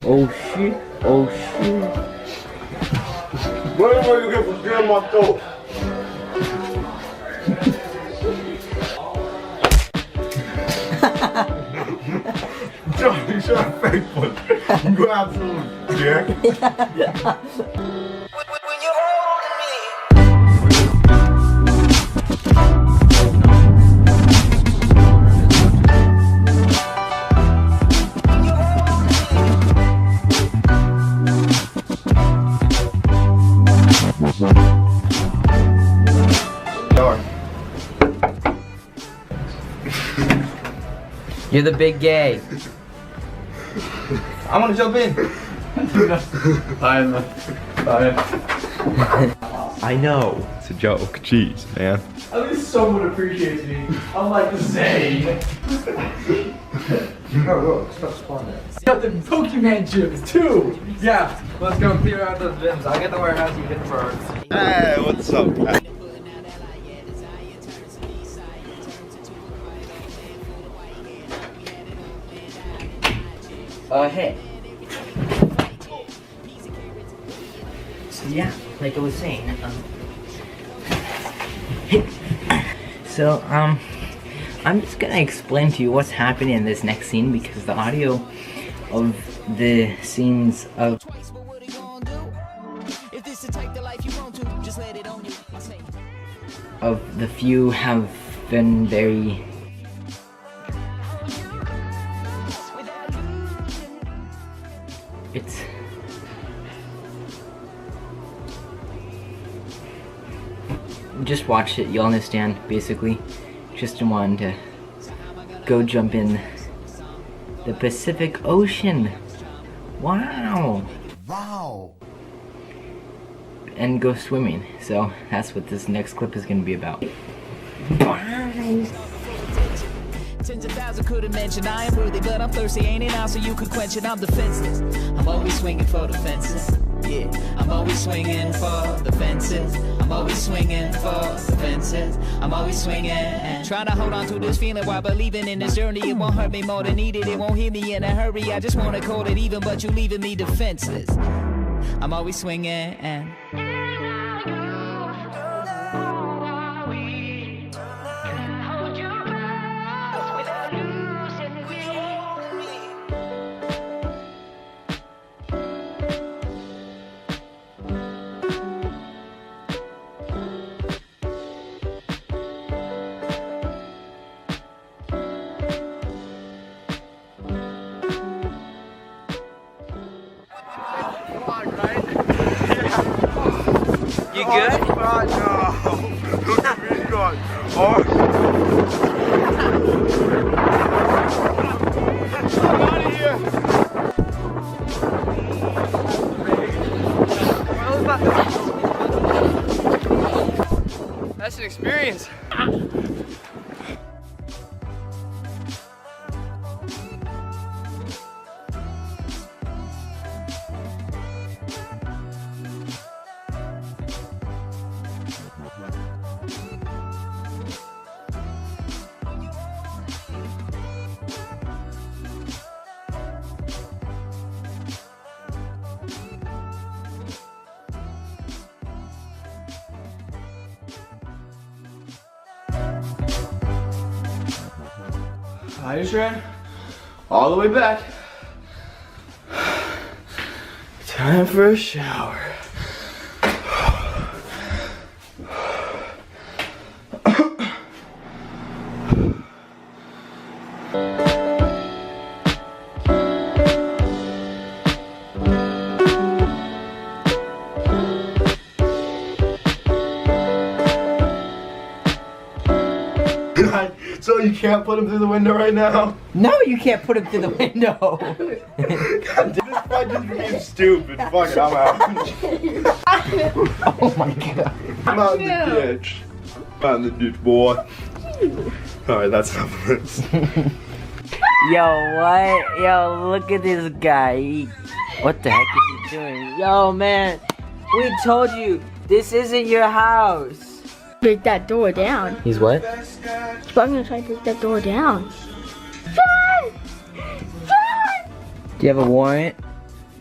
Oh shit, oh shit. Where you get from grandma throat? Johnny, shut up, fake one. You absolute dick. You're the big gay. I want to jump in. I know. It's a joke. Jeez, man. At least someone appreciates me. Unlike Zane. Stop spawning. Got the Pokemon gyms too. Yeah, let's go clear out those gyms. I'll get the warehouse, you get the birds. Hey, what's up, man? Hey. So yeah, like I was saying, I'm just gonna explain to you what's happening in this next scene because the audio of the scenes of the few have been very just watch it, you'll understand basically. Just wanted to go jump in the Pacific Ocean. Wow. Wow. And go swimming. So that's what this next clip is gonna be about. Bye. Tens of thousands couldn't mention I am worthy, but I'm thirsty, ain't it now? So you could quench it, I'm defenseless. I'm always swinging for the fences. Yeah, I'm always swinging for the fences. I'm always swinging for the fences. I'm always swinging and trying to hold on to this feeling while believing in this journey. It won't hurt me more than needed. It won't hit me in a hurry. I just want to call it even, but you leaving me defenseless. I'm always swinging and You good? No. Look at me, God. Oh. I'm out of here. That's an experience. I just ran all the way back. Time for a shower. So you can't put him through the window right now? No, you can't put him through the window. God, this fight just being stupid. Fuck it, I'm out. Oh my god. I'm out in the ditch. I'm out in the ditch, boy. Alright, that's enough of this. Yo, what? Yo, look at this guy. What the heck is he doing? Yo, man, we told you, this isn't your house. Break that door down. He's what? I'm gonna try to break that door down. John! John! Do you have a warrant?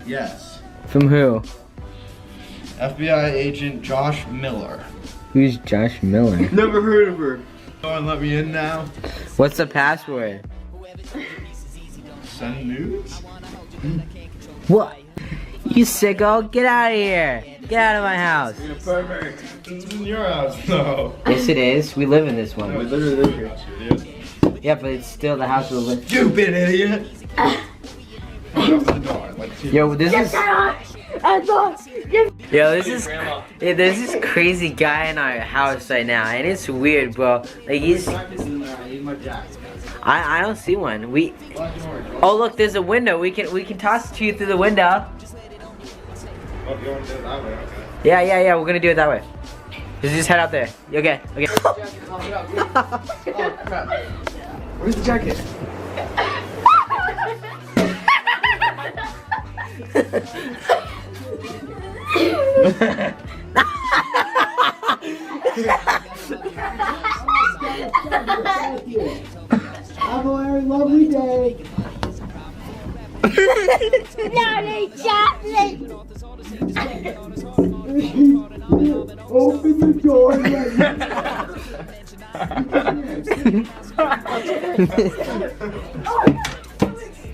Yes. From who? FBI agent Josh Miller. Who's Josh Miller? Never heard of her. Go and let me in now. What's the password? Send nudes? What? You sicko, get out of here. Get out of my house. You're a pervert. This isn't your house, no. Yes, it is. We live in this one. We literally live here, idiot. Yeah, but it's still the house we live in. Stupid idiot. Open the door. Like, Yo, this is. Yo, there's this crazy guy in our house right now, and it's weird, bro. Like I don't see one. Oh look, there's a window. We can toss to you through the window. Oh, you want to do it that way? Okay. Yeah. We're gonna do it that way. Just head out there. Okay. Oh crap. Where's the jacket? Have a very lovely day. Naughty chocolate. Open the door.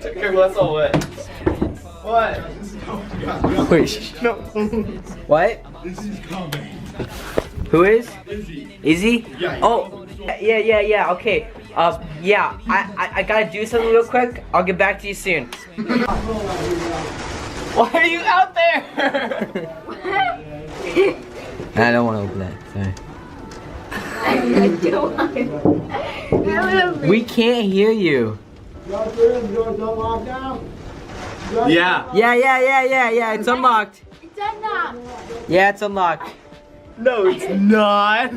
Okay, well that's all wet. What? Wait. No. What? This is coming. Who is? Izzy. Izzy? Yeah. Oh. Yeah. Okay. Yeah. I gotta do something real quick. I'll get back to you soon. Why are you out there? I don't want to open that. Sorry. We can't hear you. Yeah. Yeah. It's unlocked. It's unlocked. Yeah, it's unlocked. No, it's not.